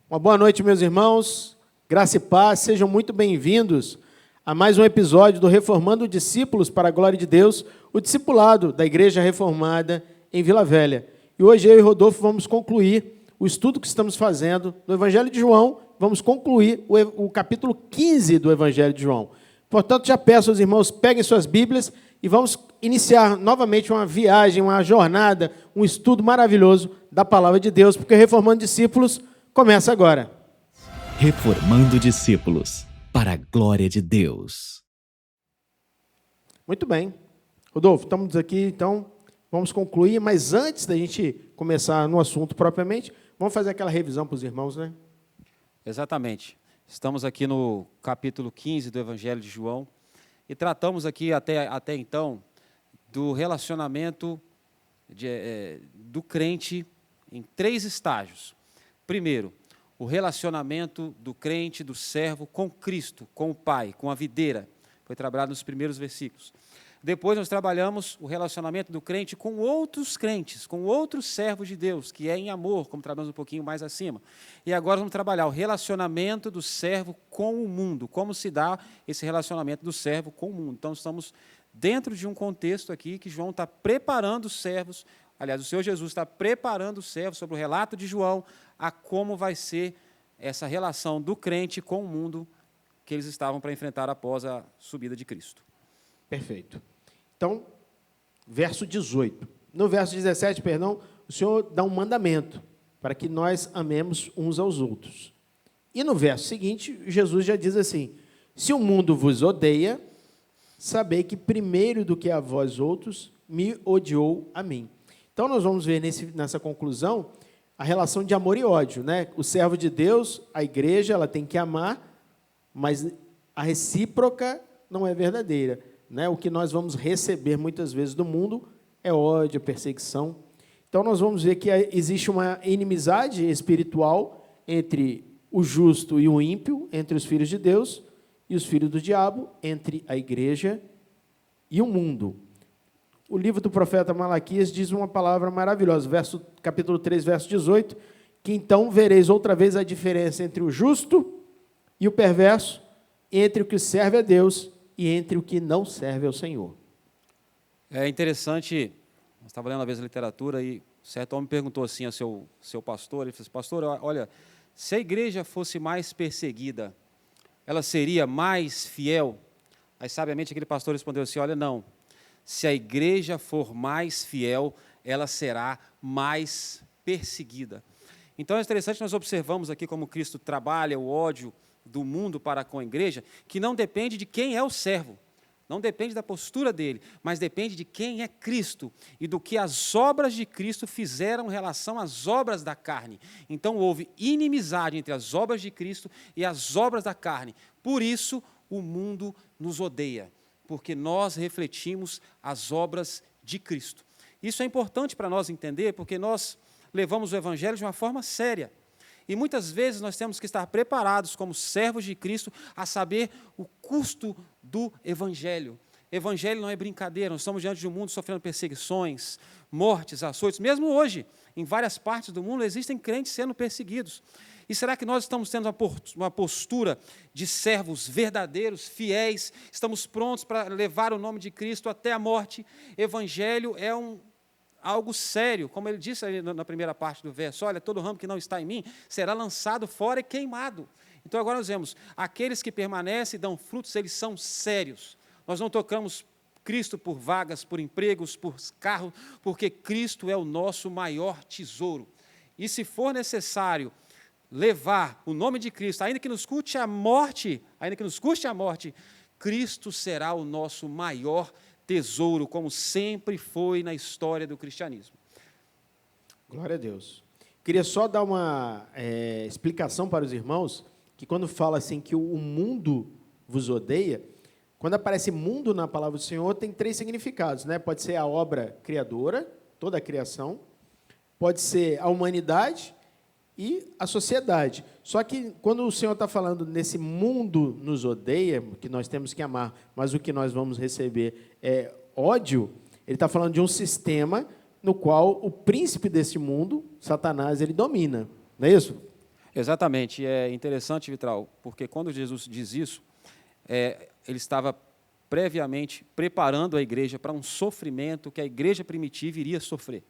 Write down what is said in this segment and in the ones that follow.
Uma boa noite, meus irmãos. Graça e paz, sejam muito bem-vindos a mais um episódio do Reformando Discípulos para a Glória de Deus, o discipulado da Igreja Reformada em Vila Velha. E hoje eu e Rodolfo vamos concluir o estudo que estamos fazendo no Evangelho de João, vamos concluir o capítulo 15 do Evangelho de João. Portanto, já peço aos irmãos, peguem suas Bíblias e vamos iniciar novamente uma viagem, uma jornada, um estudo maravilhoso da Palavra de Deus, porque Reformando Discípulos começa agora. Reformando Discípulos, para a glória de Deus. Muito bem. Rodolfo, estamos aqui, então, vamos concluir, mas antes da gente começar no assunto propriamente, vamos fazer aquela revisão para os irmãos, né? Exatamente. Estamos aqui no capítulo 15 do Evangelho de João e tratamos aqui até então do relacionamento do crente em 3 estágios. Primeiro, o relacionamento do crente, do servo com Cristo, com o Pai, com a videira. Foi trabalhado nos primeiros versículos. Depois nós trabalhamos o relacionamento do crente com outros crentes, com outros servos de Deus, que é em amor, como trabalhamos um pouquinho mais acima. E agora vamos trabalhar o relacionamento do servo com o mundo, como se dá esse relacionamento do servo com o mundo. Então estamos dentro de um contexto aqui que João está preparando os servos, aliás, o Senhor Jesus está preparando os servos sobre o relato de João, a como vai ser essa relação do crente com o mundo que eles estavam para enfrentar após a subida de Cristo. Perfeito. Então, verso 18. No verso 17, o Senhor dá um mandamento para que nós amemos uns aos outros. E no verso seguinte, Jesus já diz assim: se o mundo vos odeia, sabei que primeiro do que a vós outros, me odiou a mim. Então, nós vamos ver nessa conclusão a relação de amor e ódio, né? O servo de Deus, a igreja, ela tem que amar, mas a recíproca não é verdadeira, né? O que nós vamos receber muitas vezes do mundo é ódio, perseguição. Então, nós vamos ver que existe uma inimizade espiritual entre o justo e o ímpio, entre os filhos de Deus e os filhos do diabo, entre a igreja e o mundo. O livro do profeta Malaquias diz uma palavra maravilhosa, capítulo 3, verso 18, que então vereis outra vez a diferença entre o justo e o perverso, entre o que serve a Deus e entre o que não serve ao Senhor. É interessante, nós estávamos lendo uma vez a literatura e certo homem perguntou assim ao seu pastor, ele falou assim: pastor, olha, se a igreja fosse mais perseguida, ela seria mais fiel? Aí sabiamente aquele pastor respondeu assim: olha, não. Se a igreja for mais fiel, ela será mais perseguida. Então é interessante, nós observamos aqui como Cristo trabalha o ódio do mundo para com a igreja, que não depende de quem é o servo, não depende da postura dele, mas depende de quem é Cristo e do que as obras de Cristo fizeram em relação às obras da carne. Então houve inimizade entre as obras de Cristo e as obras da carne. Por isso o mundo nos odeia, porque nós refletimos as obras de Cristo. Isso é importante para nós entender, porque nós levamos o Evangelho de uma forma séria. E muitas vezes nós temos que estar preparados como servos de Cristo a saber o custo do Evangelho. Evangelho não é brincadeira, nós estamos diante de um mundo sofrendo perseguições, mortes, açoites. Mesmo hoje, em várias partes do mundo, existem crentes sendo perseguidos. E será que nós estamos tendo uma postura de servos verdadeiros, fiéis? Estamos prontos para levar o nome de Cristo até a morte? Evangelho é algo sério, como ele disse ali na primeira parte do verso: olha, todo ramo que não está em mim será lançado fora e queimado. Então agora nós vemos, aqueles que permanecem e dão frutos, eles são sérios. Nós não tocamos Cristo por vagas, por empregos, por carro, porque Cristo é o nosso maior tesouro. E se for necessário levar o nome de Cristo, ainda que nos custe a morte, Cristo será o nosso maior tesouro, como sempre foi na história do cristianismo. Glória a Deus. Queria só dar uma explicação para os irmãos, que quando fala assim que o mundo vos odeia, quando aparece mundo na palavra do Senhor, tem 3 significados, né? Pode ser a obra criadora, toda a criação, pode ser a humanidade e a sociedade. Só que quando o Senhor está falando nesse mundo nos odeia, que nós temos que amar, mas o que nós vamos receber é ódio, ele está falando de um sistema no qual o príncipe desse mundo, Satanás, ele domina. Não é isso? Exatamente. É interessante, Vitral, porque quando Jesus diz isso, ele estava previamente preparando a igreja para um sofrimento que a igreja primitiva iria sofrer.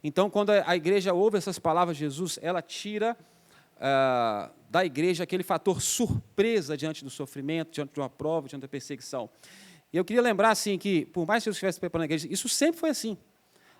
Então, quando a igreja ouve essas palavras de Jesus, ela tira da igreja aquele fator surpresa diante do sofrimento, diante de uma prova, diante da perseguição. E eu queria lembrar assim, que, por mais que Jesus estivesse preparando a igreja, isso sempre foi assim.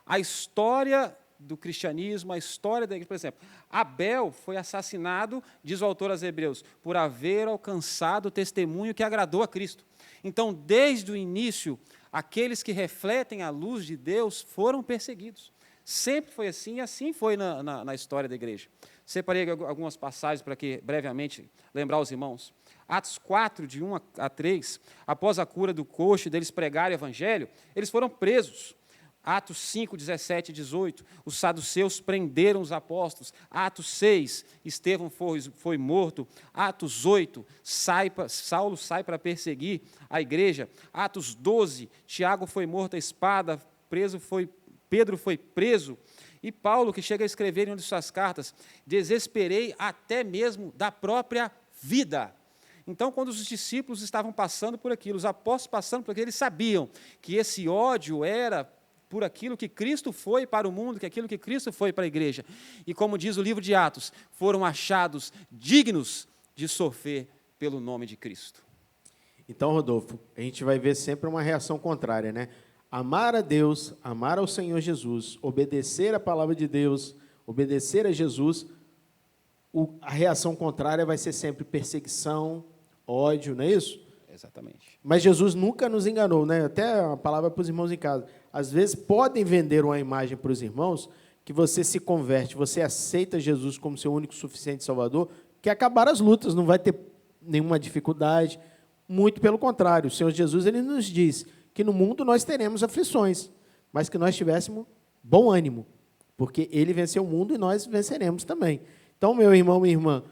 A história do cristianismo, a história da igreja, por exemplo, Abel foi assassinado, diz o autor aos Hebreus, por haver alcançado o testemunho que agradou a Cristo. Então, desde o início, aqueles que refletem a luz de Deus foram perseguidos. Sempre foi assim, e assim foi na história da igreja. Separei algumas passagens para que, brevemente, lembrar os irmãos. Atos 4, de 1 a 3, após a cura do coxo e deles pregarem o evangelho, eles foram presos. Atos 5, 17 e 18, os saduceus prenderam os apóstolos. Atos 6, Estevão foi morto. Atos 8, Saulo sai para perseguir a igreja. Atos 12, Tiago foi morto à espada, Pedro foi preso. E Paulo, que chega a escrever em uma de suas cartas, desesperei até mesmo da própria vida. Então, quando os discípulos estavam passando por aquilo, os apóstolos passando por aquilo, eles sabiam que esse ódio era por aquilo que Cristo foi para o mundo, que aquilo que Cristo foi para a igreja. E como diz o livro de Atos, foram achados dignos de sofrer pelo nome de Cristo. Então, Rodolfo, a gente vai ver sempre uma reação contrária, né? Amar a Deus, amar ao Senhor Jesus, obedecer a palavra de Deus, obedecer a Jesus, a reação contrária vai ser sempre perseguição, ódio, não é isso? Exatamente. Mas Jesus nunca nos enganou, né? Até a palavra para os irmãos em casa. Às vezes podem vender uma imagem para os irmãos que você se converte, você aceita Jesus como seu único suficiente Salvador, que acabar as lutas, não vai ter nenhuma dificuldade. Muito pelo contrário, o Senhor Jesus ele nos diz que no mundo nós teremos aflições, mas que nós tivéssemos bom ânimo, porque Ele venceu o mundo e nós venceremos também. Então, meu irmão, minha irmã,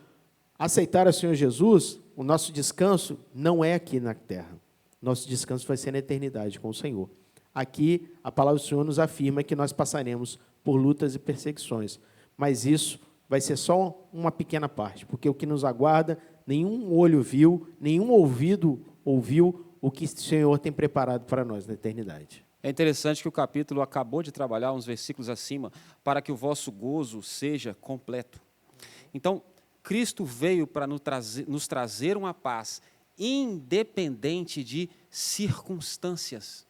aceitar o Senhor Jesus, o nosso descanso não é aqui na terra. Nosso descanso vai ser na eternidade com o Senhor. Aqui, a palavra do Senhor nos afirma que nós passaremos por lutas e perseguições, mas isso vai ser só uma pequena parte, porque o que nos aguarda, nenhum olho viu, nenhum ouvido ouviu o que o Senhor tem preparado para nós na eternidade. É interessante que o capítulo acabou de trabalhar uns versículos acima, para que o vosso gozo seja completo. Então, Cristo veio para nos trazer uma paz independente de circunstâncias.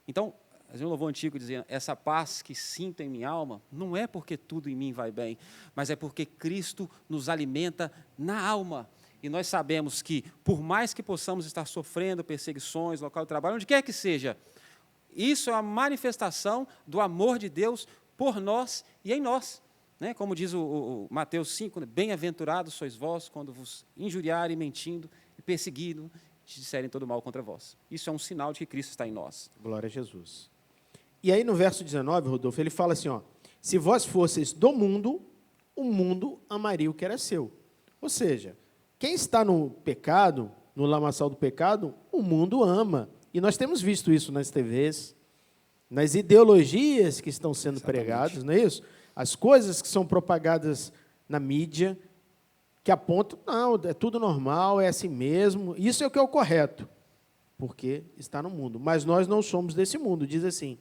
Então, o louvor antigo dizia, essa paz que sinto em minha alma, não é porque tudo em mim vai bem, mas é porque Cristo nos alimenta na alma. E nós sabemos que, por mais que possamos estar sofrendo perseguições, local de trabalho, onde quer que seja, isso é a manifestação do amor de Deus por nós e em nós. Né? Como diz o Mateus 5, né? Bem-aventurados sois vós quando vos injuriarem, mentindo e perseguindo, te disserem todo mal contra vós. Isso é um sinal de que Cristo está em nós. Glória a Jesus. E aí no verso 19, Rodolfo, ele fala assim, ó, se vós fosseis do mundo, o mundo amaria o que era seu. Ou seja, quem está no pecado, no lamaçal do pecado, o mundo ama. E nós temos visto isso nas TVs, nas ideologias que estão sendo pregadas, não é isso? As coisas que são propagadas na mídia, que apontam, não, é tudo normal, é assim mesmo, isso é o que é o correto, porque está no mundo. Mas nós não somos desse mundo, diz assim,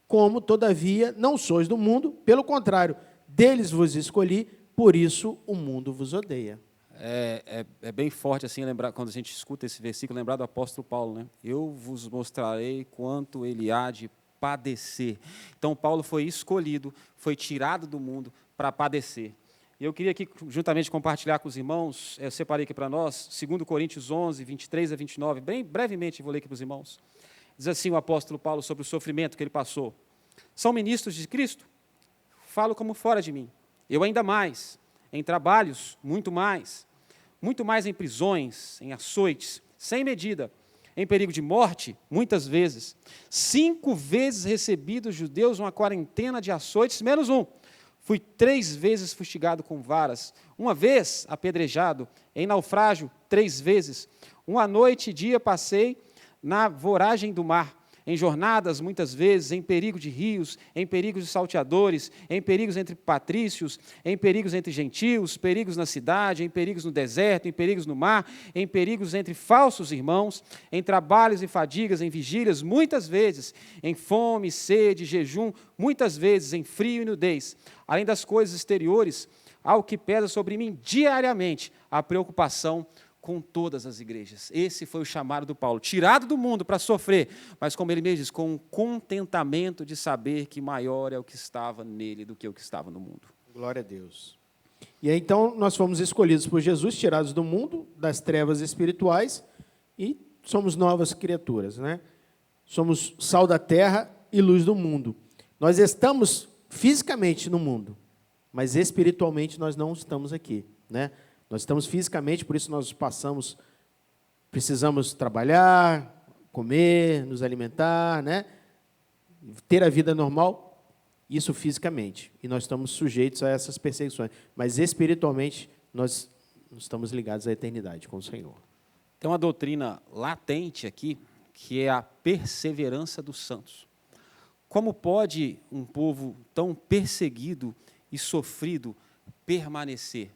como, todavia, não sois do mundo, pelo contrário, deles vos escolhi, por isso o mundo vos odeia. É bem forte assim lembrar, quando a gente escuta esse versículo, lembrar do apóstolo Paulo, né? Eu vos mostrarei quanto ele há de padecer. Então, Paulo foi escolhido, foi tirado do mundo para padecer. E eu queria aqui, juntamente, compartilhar com os irmãos, eu separei aqui para nós, 2 Coríntios 11, 23 a 29, bem brevemente vou ler aqui para os irmãos. Diz assim o apóstolo Paulo sobre o sofrimento que ele passou. São ministros de Cristo? Falo como fora de mim. Eu ainda mais, em trabalhos, muito mais em prisões, em açoites, sem medida, em perigo de morte, muitas vezes. 5 vezes recebi dos judeus uma quarentena de açoites, menos um. Fui 3 vezes fustigado com varas, 1 vez apedrejado, em naufrágio 3 vezes. Uma noite e dia passei na voragem do mar, em jornadas, muitas vezes, em perigo de rios, em perigos de salteadores, em perigos entre patrícios, em perigos entre gentios, perigos na cidade, em perigos no deserto, em perigos no mar, em perigos entre falsos irmãos, em trabalhos e fadigas, em vigílias, muitas vezes, em fome, sede, jejum, muitas vezes em frio e nudez, além das coisas exteriores, ao que pesa sobre mim diariamente a preocupação com todas as igrejas. Esse foi o chamado do Paulo, tirado do mundo para sofrer, mas como ele mesmo diz, com um contentamento de saber que maior é o que estava nele do que o que estava no mundo. Glória a Deus. E aí, então, nós fomos escolhidos por Jesus, tirados do mundo, das trevas espirituais, e somos novas criaturas, né? Somos sal da terra e luz do mundo. Nós estamos fisicamente no mundo, mas espiritualmente nós não estamos aqui, né? Nós estamos fisicamente, por isso nós precisamos trabalhar, comer, nos alimentar, né? Ter a vida normal, isso fisicamente. E nós estamos sujeitos a essas perseguições. Mas espiritualmente, nós estamos ligados à eternidade com o Senhor. Tem uma doutrina latente aqui, que é a perseverança dos santos. Como pode um povo tão perseguido e sofrido permanecer?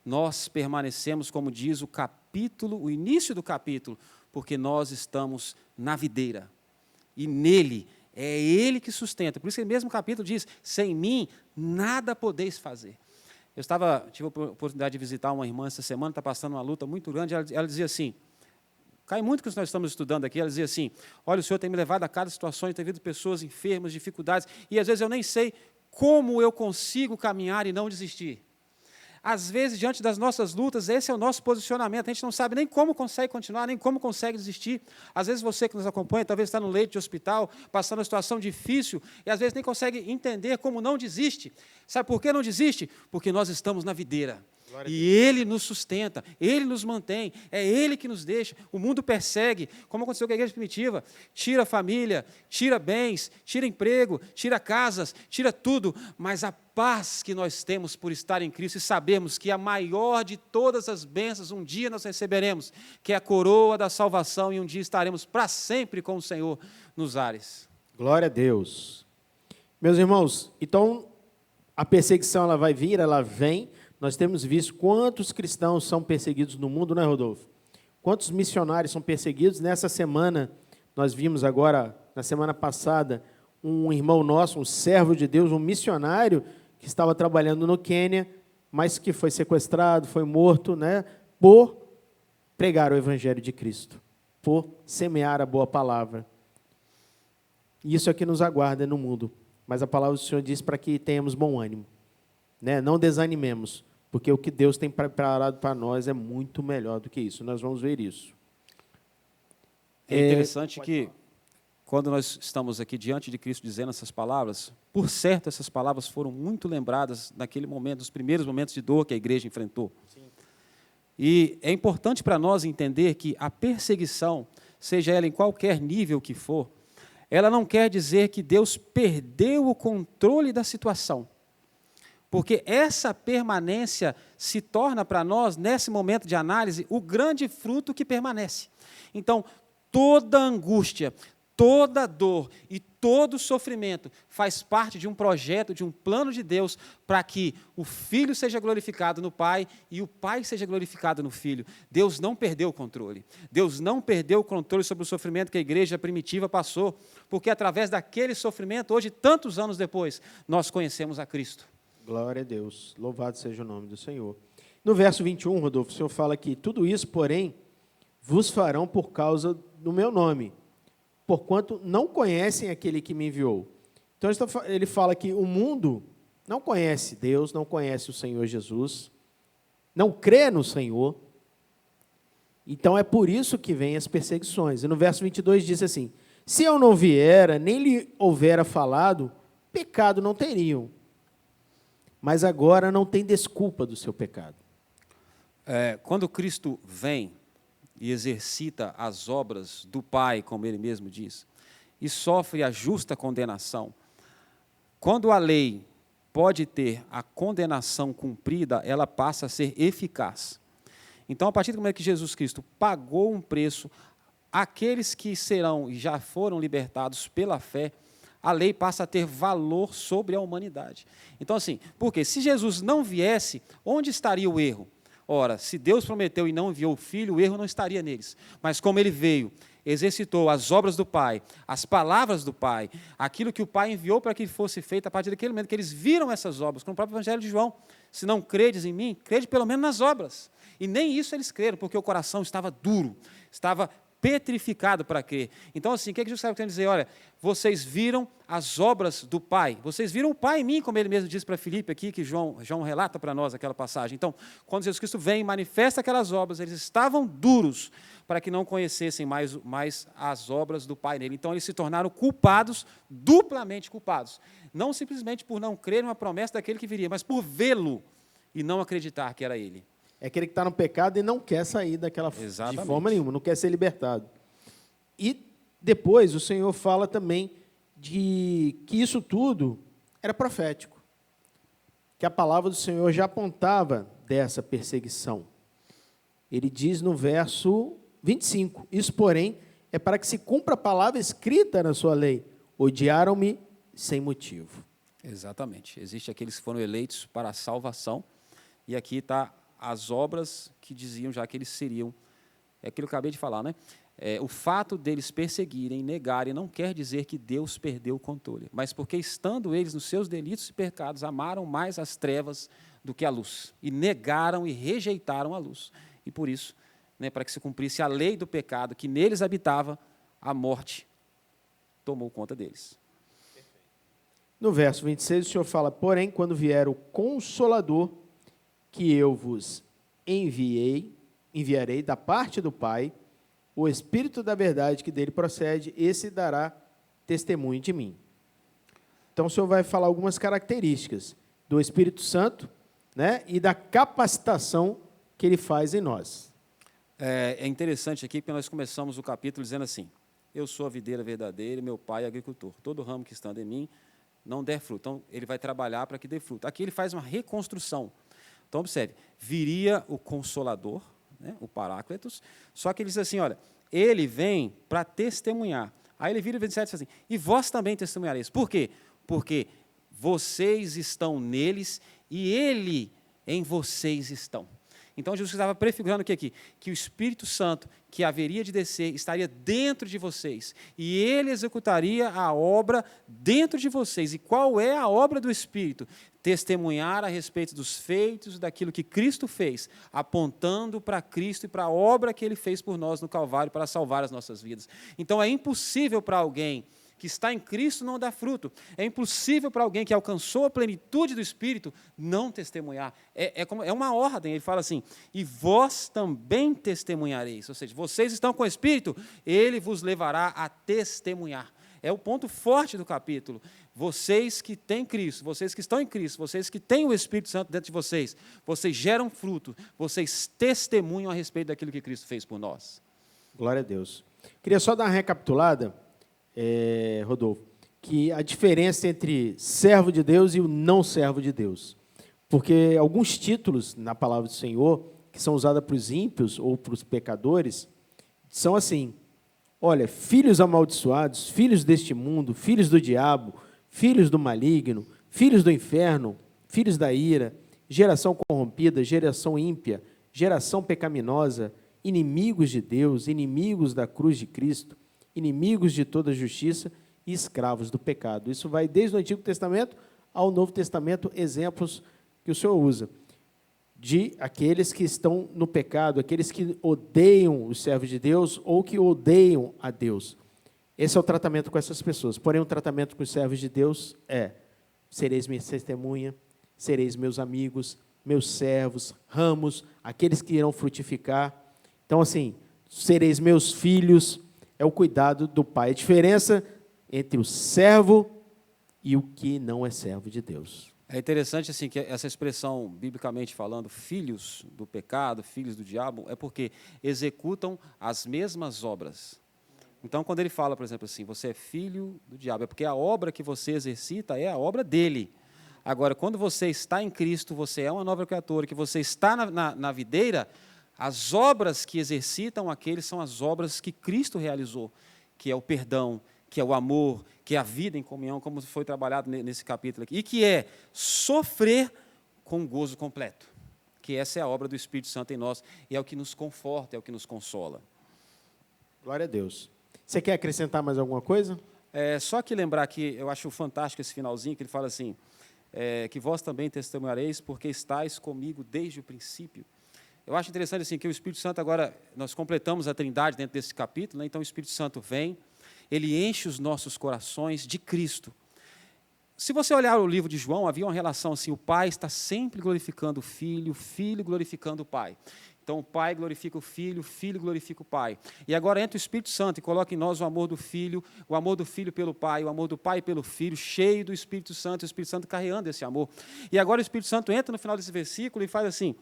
Nós permanecemos, como diz o capítulo, o início do capítulo, porque nós estamos na videira. E nele, é ele que sustenta. Por isso que o mesmo capítulo diz, sem mim, nada podeis fazer. Tive a oportunidade de visitar uma irmã essa semana, está passando uma luta muito grande, ela dizia assim, cai muito com o que nós estamos estudando aqui, ela dizia assim, olha, o Senhor tem me levado a cada situação, tem havido pessoas enfermas, dificuldades, e às vezes eu nem sei como eu consigo caminhar e não desistir. Às vezes, diante das nossas lutas, esse é o nosso posicionamento. A gente não sabe nem como consegue continuar, nem como consegue desistir. Às vezes, você que nos acompanha, talvez está no leito de hospital, passando uma situação difícil, e às vezes nem consegue entender como não desiste. Sabe por que não desiste? Porque nós estamos na videira. E Ele nos sustenta, Ele nos mantém, é Ele que nos deixa. O mundo persegue, como aconteceu com a igreja primitiva, tira a família, tira bens, tira emprego, tira casas, tira tudo, mas a paz que nós temos por estar em Cristo e sabemos que a maior de todas as bênçãos um dia nós receberemos, que é a coroa da salvação, e um dia estaremos para sempre com o Senhor nos ares. Glória a Deus. Meus irmãos, então a perseguição ela vai vir, ela vem. Nós temos visto quantos cristãos são perseguidos no mundo, não é, Rodolfo? Quantos missionários são perseguidos? Nessa semana, nós vimos agora, na semana passada, um irmão nosso, um servo de Deus, um missionário, que estava trabalhando no Quênia, mas que foi sequestrado, foi morto, né, por pregar o Evangelho de Cristo, por semear a boa palavra. E isso é que nos aguarda no mundo. Mas a palavra do Senhor diz para que tenhamos bom ânimo. Né? Não desanimemos, porque o que Deus tem preparado para nós é muito melhor do que isso. Nós vamos ver isso. É interessante que, quando nós estamos aqui diante de Cristo dizendo essas palavras, por certo, essas palavras foram muito lembradas naquele momento, nos primeiros momentos de dor que a igreja enfrentou. Sim. E é importante para nós entender que a perseguição, seja ela em qualquer nível que for, ela não quer dizer que Deus perdeu o controle da situação. Porque essa permanência se torna para nós, nesse momento de análise, o grande fruto que permanece. Então, toda angústia, toda dor e todo sofrimento faz parte de um projeto, de um plano de Deus, para que o Filho seja glorificado no Pai e o Pai seja glorificado no Filho. Deus não perdeu o controle. Deus não perdeu o controle sobre o sofrimento que a igreja primitiva passou, porque através daquele sofrimento, hoje, tantos anos depois, nós conhecemos a Cristo. Glória a Deus, louvado seja o nome do Senhor. No verso 21, Rodolfo, o Senhor fala que tudo isso, porém, vos farão por causa do meu nome, porquanto não conhecem aquele que me enviou. Então, ele fala que o mundo não conhece Deus, não conhece o Senhor Jesus, não crê no Senhor, então é por isso que vêm as perseguições. E no verso 22 diz assim, se eu não viera, nem lhe houvera falado, pecado não teriam. Mas agora não tem desculpa do seu pecado. Quando Cristo vem e exercita as obras do Pai, como Ele mesmo diz, e sofre a justa condenação, quando a lei pode ter a condenação cumprida, ela passa a ser eficaz. Então, a partir do momento que Jesus Cristo pagou um preço, aqueles que serão e já foram libertados pela fé, a lei passa a ter valor sobre a humanidade. Então, assim, porque se Jesus não viesse, onde estaria o erro? Ora, se Deus prometeu e não enviou o Filho, o erro não estaria neles. Mas como ele veio, exercitou as obras do Pai, as palavras do Pai, aquilo que o Pai enviou para que fosse feito a partir daquele momento que eles viram essas obras, como o próprio Evangelho de João. Se não credes em mim, crede pelo menos nas obras. E nem isso eles creram, porque o coração estava duro, estava petrificado para crer. Então, assim, o que Jesus está querendo dizer? Olha, vocês viram as obras do Pai, vocês viram o Pai em mim, como ele mesmo disse para Filipe aqui, que João relata para nós aquela passagem. Então, quando Jesus Cristo vem e manifesta aquelas obras, eles estavam duros para que não conhecessem mais as obras do Pai nele. Então, eles se tornaram culpados, duplamente culpados. Não simplesmente por não crer numa promessa daquele que viria, mas por vê-lo e não acreditar que era ele. É aquele que está no pecado e não quer sair daquela de forma nenhuma, não quer ser libertado. E depois o Senhor fala também de que isso tudo era profético, que a palavra do Senhor já apontava dessa perseguição. Ele diz no verso 25, isso, porém, é para que se cumpra a palavra escrita na sua lei, odiaram-me sem motivo. Exatamente. Existem aqueles que foram eleitos para a salvação, e aqui está as obras que diziam já que eles seriam, é aquilo que eu acabei de falar, né? O fato deles perseguirem, negarem, não quer dizer que Deus perdeu o controle, mas porque, estando eles nos seus delitos e pecados, amaram mais as trevas do que a luz, e negaram e rejeitaram a luz. E por isso, né, para que se cumprisse a lei do pecado que neles habitava, a morte tomou conta deles. No verso 26, o Senhor fala, porém, quando vier o Consolador, que eu vos enviarei da parte do Pai, o Espírito da verdade que dele procede, esse dará testemunho de mim. Então, o Senhor vai falar algumas características do Espírito Santo, né, e da capacitação que ele faz em nós. É interessante aqui que nós começamos o capítulo dizendo assim, eu sou a videira verdadeira, meu pai é agricultor. Todo ramo que estando em mim não der fruto. Então, ele vai trabalhar para que dê fruto. Aqui ele faz uma reconstrução. Então, observe, viria o Consolador, né, o Paráclitos, só que ele diz assim, olha, ele vem para testemunhar. Aí ele vira o 27 e diz assim, e vós também testemunhareis. Por quê? Porque vocês estão neles e ele em vocês estão. Então, Jesus estava prefigurando o que aqui? Que o Espírito Santo, que haveria de descer, estaria dentro de vocês. E ele executaria a obra dentro de vocês. E qual é a obra do Espírito? Testemunhar a respeito dos feitos, daquilo que Cristo fez, apontando para Cristo e para a obra que ele fez por nós no Calvário para salvar as nossas vidas. Então, é impossível para alguém que está em Cristo não dar fruto. É impossível para alguém que alcançou a plenitude do Espírito não testemunhar. É uma ordem, ele fala assim, e vós também testemunhareis. Ou seja, vocês estão com o Espírito, ele vos levará a testemunhar. É o ponto forte do capítulo. Vocês que têm Cristo, vocês que estão em Cristo, vocês que têm o Espírito Santo dentro de vocês, vocês geram fruto, vocês testemunham a respeito daquilo que Cristo fez por nós. Glória a Deus. Queria só dar uma recapitulada, Rodolfo, que a diferença entre servo de Deus e o não servo de Deus. Porque alguns títulos na palavra do Senhor, que são usados para os ímpios ou para os pecadores, são assim, olha, filhos amaldiçoados, filhos deste mundo, filhos do diabo, filhos do maligno, filhos do inferno, filhos da ira, geração corrompida, geração ímpia, geração pecaminosa, inimigos de Deus, inimigos da cruz de Cristo, inimigos de toda justiça e escravos do pecado. Isso vai desde o Antigo Testamento ao Novo Testamento, exemplos que o Senhor usa, de aqueles que estão no pecado, aqueles que odeiam os servos de Deus ou que odeiam a Deus. Esse é o tratamento com essas pessoas. Porém, o tratamento com os servos de Deus é, sereis minha testemunha, sereis meus amigos, meus servos, ramos, aqueles que irão frutificar. Então, assim, sereis meus filhos, é o cuidado do Pai. A diferença entre o servo e o que não é servo de Deus. É interessante assim que essa expressão, biblicamente falando, filhos do pecado, filhos do diabo, é porque executam as mesmas obras. Então, quando ele fala, por exemplo, assim, você é filho do diabo, é porque a obra que você exercita é a obra dele. Agora, quando você está em Cristo, você é uma nova criatura, que você está na videira, As obras que exercitam aqueles são as obras que Cristo realizou, que é o perdão, que é o amor, que é a vida em comunhão, como foi trabalhado nesse capítulo aqui, e que é sofrer com gozo completo, que essa é a obra do Espírito Santo em nós, e é o que nos conforta, é o que nos consola. Glória a Deus. Você quer acrescentar mais alguma coisa? Só que lembrar que eu acho fantástico esse finalzinho, que ele fala assim, que vós também testemunhareis, porque estáis comigo desde o princípio. Eu acho interessante assim, que o Espírito Santo agora, nós completamos a trindade dentro desse capítulo, né? Então o Espírito Santo vem, ele enche os nossos corações de Cristo. Se você olhar o livro de João, havia uma relação assim, o Pai está sempre glorificando o Filho glorificando o Pai. Então o Pai glorifica o Filho glorifica o Pai. E agora entra o Espírito Santo e coloca em nós o amor do Filho pelo Pai, o amor do Pai pelo Filho, cheio do Espírito Santo, o Espírito Santo carregando esse amor. E agora o Espírito Santo entra no final desse versículo e faz assim,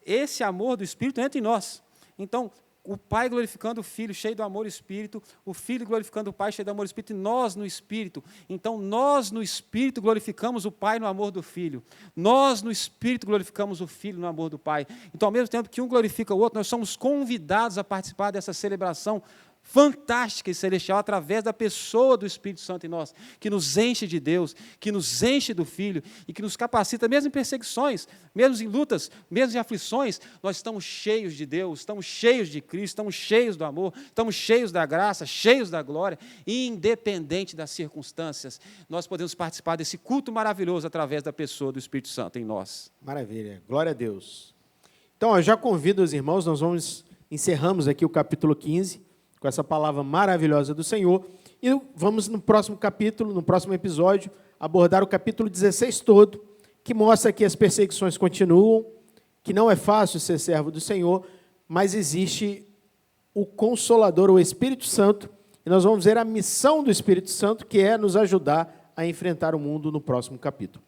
esse amor do Espírito entra em nós. Então, o Pai glorificando o Filho, cheio do amor e Espírito, o Filho glorificando o Pai, cheio do amor e Espírito, e nós no Espírito. Então, nós no Espírito glorificamos o Pai no amor do Filho. Nós no Espírito glorificamos o Filho no amor do Pai. Então, ao mesmo tempo que um glorifica o outro, nós somos convidados a participar dessa celebração fantástica e celestial através da pessoa do Espírito Santo em nós, que nos enche de Deus, que nos enche do Filho e que nos capacita, mesmo em perseguições, mesmo em lutas, mesmo em aflições, nós estamos cheios de Deus, estamos cheios de Cristo, estamos cheios do amor, estamos cheios da graça, cheios da glória, independente das circunstâncias, nós podemos participar desse culto maravilhoso através da pessoa do Espírito Santo em nós. Maravilha, glória a Deus. Então, eu já convido os irmãos, encerramos aqui o capítulo 15, com essa palavra maravilhosa do Senhor, e vamos no próximo capítulo, no próximo episódio, abordar o capítulo 16 todo, que mostra que as perseguições continuam, que não é fácil ser servo do Senhor, mas existe o Consolador, o Espírito Santo, e nós vamos ver a missão do Espírito Santo, que é nos ajudar a enfrentar o mundo no próximo capítulo.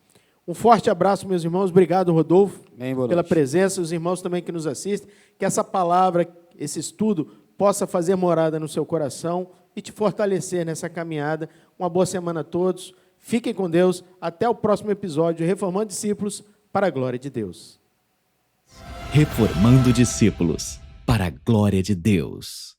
Um forte abraço, meus irmãos, obrigado, Rodolfo, pela presença, os irmãos também que nos assistem, que essa palavra, esse estudo, possa fazer morada no seu coração e te fortalecer nessa caminhada. Uma boa semana a todos. Fiquem com Deus. Até o próximo episódio, Reformando Discípulos, para a glória de Deus. Reformando Discípulos, para a glória de Deus.